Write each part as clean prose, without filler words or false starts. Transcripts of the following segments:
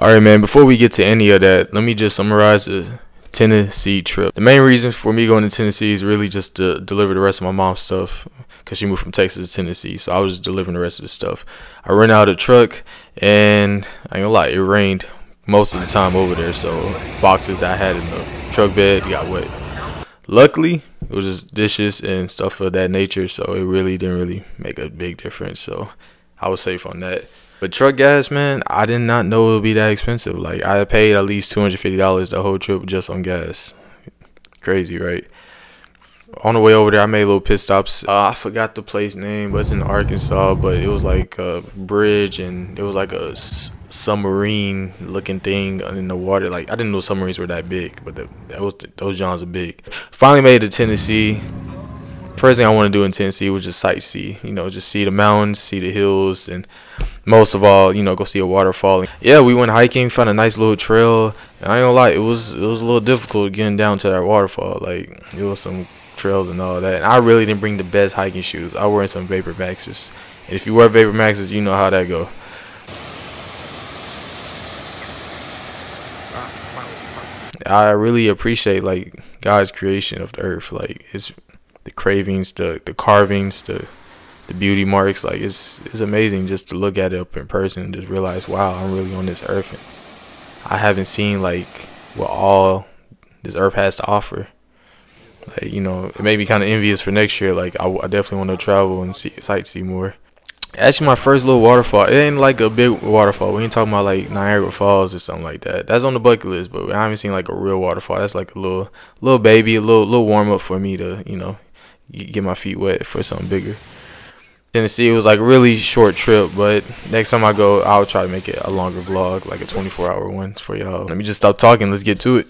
Alright, man, before we get to any of that, let me just summarize the Tennessee trip. The main reason for me going to Tennessee is really just to deliver the rest of my mom's stuff, because she moved from Texas to Tennessee, so I was delivering the rest of the stuff. I rented out a truck, and I ain't gonna lie, it rained most of the time over there, so boxes I had in the truck bed got wet. Luckily, it was just dishes and stuff of that nature, so it really didn't really make a big difference, so I was safe on that. But truck gas, man, I did not know it would be that expensive. Like, I paid at least $250 the whole trip just on gas. Crazy, right? On the way over there, I made little pit stops. I forgot the place name, but it's in Arkansas. But it was like a bridge, and it was like a submarine-looking thing in the water. Like, I didn't know submarines were that big, but those Johns are big. Finally made it to Tennessee. First thing I want to do in Tennessee was just sightsee. You know, just see the mountains, see the hills, and most of all, you know, go see a waterfall. Yeah, we went hiking, found a nice little trail. And I ain't gonna lie, it was a little difficult getting down to that waterfall. Like, it was some trails and all that. And I really didn't bring the best hiking shoes. I wearing some Vapor Maxes. And if you wear Vapor Maxes, you know how that go. I really appreciate, like, God's creation of the earth. Like, it's the cravings, the carvings, the beauty marks. Like, it's amazing just to look at it up in person and just realize, wow, I'm really on this earth, and I haven't seen like what all this earth has to offer. Like, you know, it made me kind of envious for next year. Like, I definitely want to travel and sightsee more. Actually, my first little waterfall, it ain't like a big waterfall. We ain't talking about like Niagara Falls or something like that. That's on the bucket list, but I haven't seen like a real waterfall. That's like a little baby, a little warm up for me to, you know, get my feet wet for something bigger. Tennessee, it was like a really short trip, but next time I go, I'll try to make it a longer vlog, like a 24-hour one for y'all. Let me just stop talking. Let's get to it.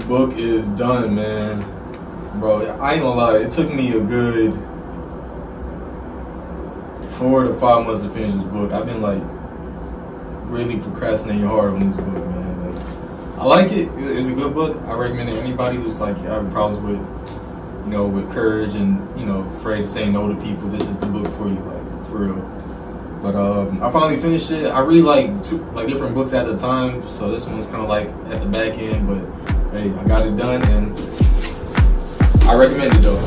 Book is done, man. Bro, I ain't gonna lie, it took me a good 4 to 5 months to finish this book. I've been like really procrastinating hard on this book, man. Like, I like it. It's a good book. I recommend it to anybody who's like having problems with, you know, with courage and, you know, afraid to say no to people. This is the book for you, like, for real. But I finally finished it. I really like different books at the time, so this one's kind of like at the back end, but hey, I got it done, and I recommend it though.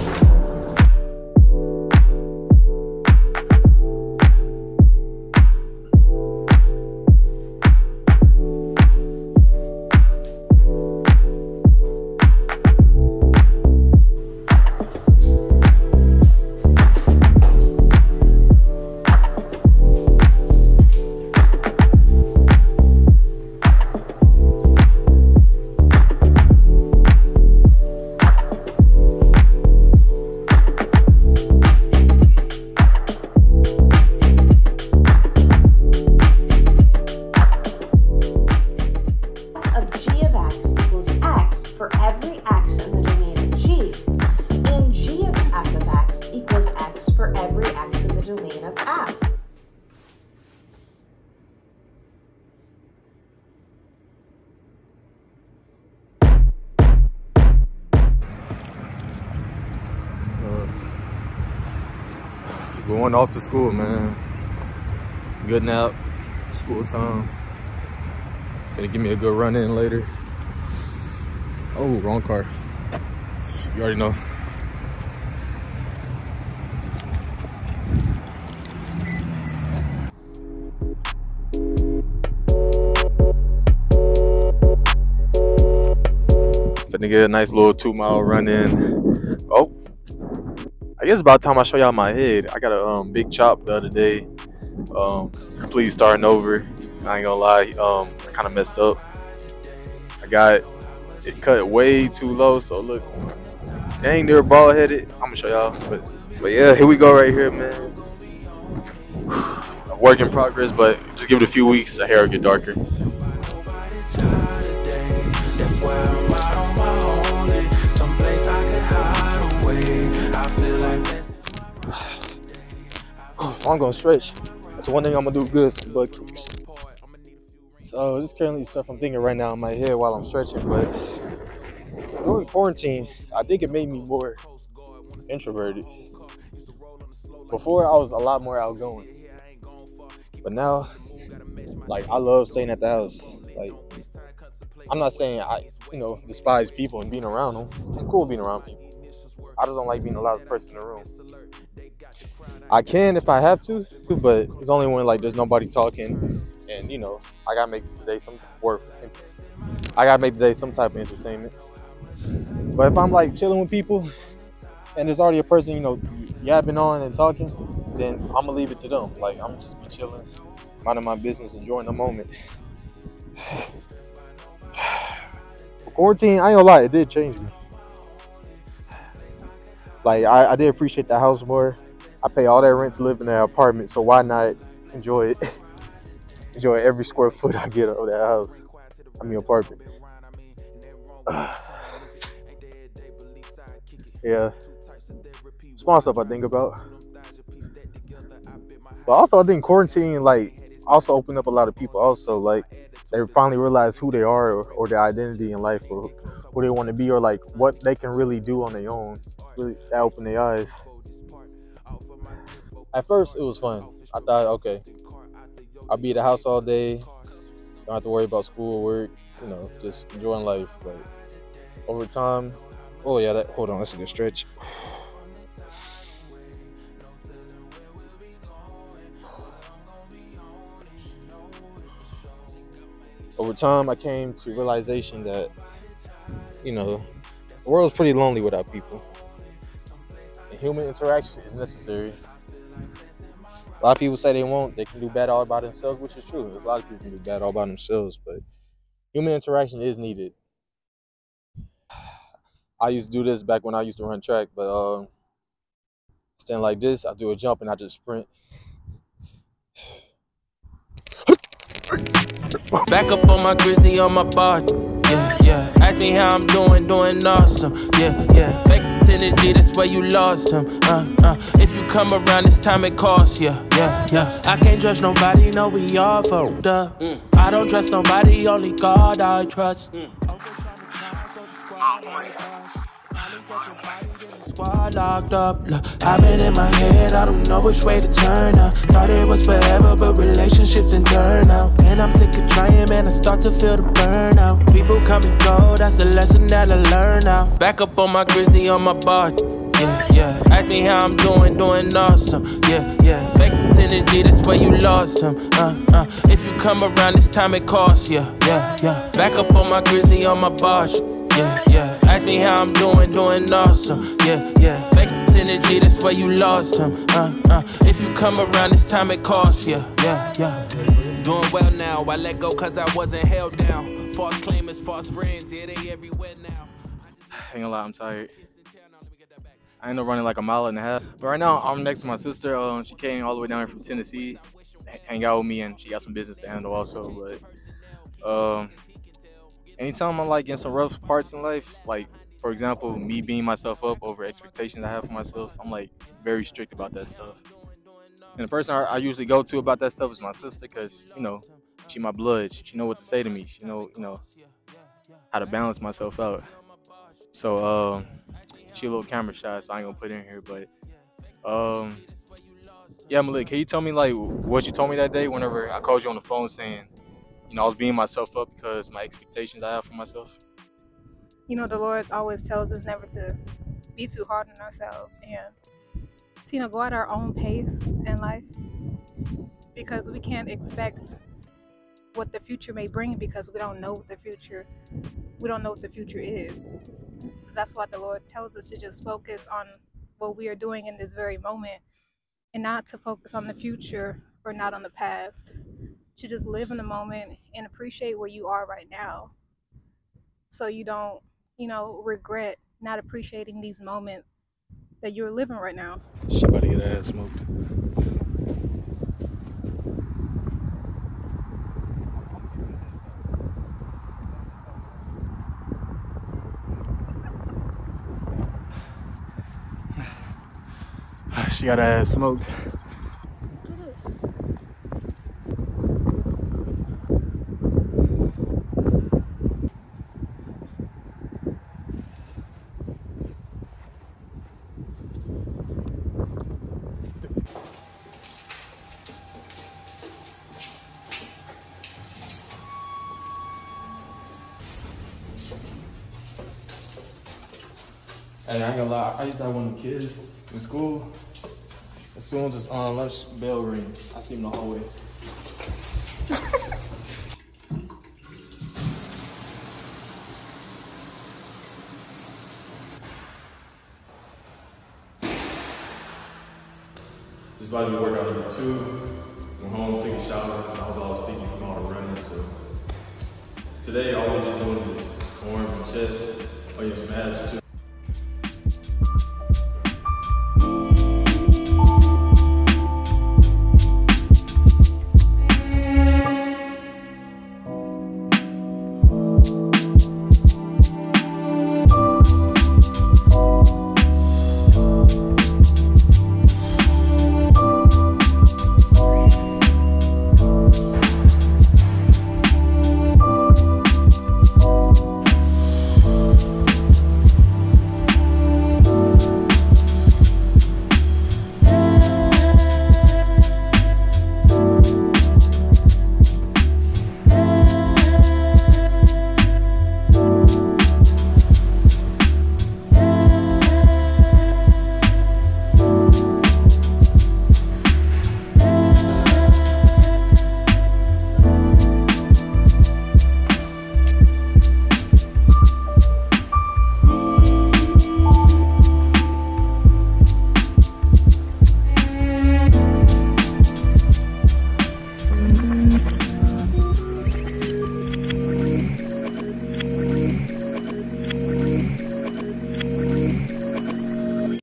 Going off to school, man. Good nap, school time. Gonna give me a good run in later. Oh, wrong car. You already know. Finna get a nice little 2-mile run in. Oh, I guess it's about time I show y'all my head. I got a big chop the other day. Completely starting over. I ain't gonna lie, I kind of messed up. I got it cut way too low, so look, dang near bald headed. I'm gonna show y'all, but yeah, here we go right here, man. A work in progress, but just give it a few weeks, the hair will get darker. So I'm gonna stretch. That's one thing I'm gonna do good, some butt kicks. So this is currently stuff I'm thinking right now in my head while I'm stretching, but during quarantine, I think it made me more introverted. Before, I was a lot more outgoing, but now, like, I love staying at the house. Like, I'm not saying I, despise people and being around them. I'm cool being around people. I just don't like being the loudest person in the room. I can if I have to, but it's only when like there's nobody talking, and I gotta make today some worth. I gotta make today some type of entertainment. But if I'm like chilling with people, and there's already a person yapping on and talking, then I'm gonna leave it to them. Like I'm just be chilling, minding my business, enjoying the moment. Quarantine, I ain't gonna lie, it did change me. Like I did appreciate the house more. I pay all that rent to live in that apartment, so why not enjoy it? Enjoy every square foot I get of that house. I mean apartment. Yeah. Small stuff I think about. But also I think quarantine also opened up a lot of people also. Like they finally realize who they are or their identity in life or who they want to be or like what they can really do on their own. Really open their eyes. At first, it was fun. I thought, okay, I'll be at the house all day. Don't have to worry about school or work. Just enjoying life. But over time, oh yeah, hold on, that's a good stretch. Over time, I came to realization that, the world's pretty lonely without people. And human interaction is necessary. A lot of people say they can do bad all by themselves, which is true. There's a lot of people can do bad all by themselves, but human interaction is needed. I used to do this back when I used to run track, but stand like this, I do a jump and I just sprint. Back up on my grizzly on my bar. Yeah. Ask me how I'm doing awesome. Yeah. Fake energy, that's where you lost him. If you come around this time, it costs. Yeah. I can't trust nobody, no, we all fucked up. I don't trust nobody, only God I trust. Squad locked up, look, I've been in my head, I don't know which way to turn now. Thought it was forever, but relationships and turn out. And I'm sick of trying, man, I start to feel the burnout. People come and go, that's a lesson that I learn now. Back up on my grizzly on my bar. Yeah. Ask me how I'm doing awesome. Yeah. Fake energy, that's where you lost him. If you come around this time, it costs. Yeah. Back up on my grizzly on my barge. Yeah. Ask me how I'm doing awesome. Yeah. Fake energy, that's where you lost him. If you come around this time, it costs. Yeah. Doing well now, I let go cause I wasn't held down. False claimers, false friends, yeah, they everywhere now. Ain't gonna lie, I'm tired. I ended up running like a mile and a half. But right now, I'm next to my sister. She came all the way down here from Tennessee, hang out with me, and she got some business to handle also. But anytime I'm like in some rough parts in life, like for example, me beating myself up over expectations I have for myself, I'm like very strict about that stuff. And the person I usually go to about that stuff is my sister, cause she my blood. She know what to say to me. She know how to balance myself out. So she a little camera shy, so I ain't gonna put it in here. But Yeah, Malik, can you tell me like what you told me that day whenever I called you on the phone saying, I was beating myself up because my expectations I have for myself? You know, the Lord always tells us never to be too hard on ourselves and to, go at our own pace in life, because we can't expect what the future may bring because we don't know what the future is. So that's why the Lord tells us to just focus on what we are doing in this very moment and not to focus on the future or not on the past. To just live in the moment and appreciate where you are right now, so you don't, regret not appreciating these moments that you're living right now. She about to get her ass smoked. She got her ass smoked. Hey, I ain't gonna lie, I used to have one of the kids in school. As soon as lunch bell ring, I see him in the hallway. This about to be workout number 2. Went home, took a shower, because I was all sticky from all the running. So today, all we're just doing is arms and chest. Oh yeah, some abs too.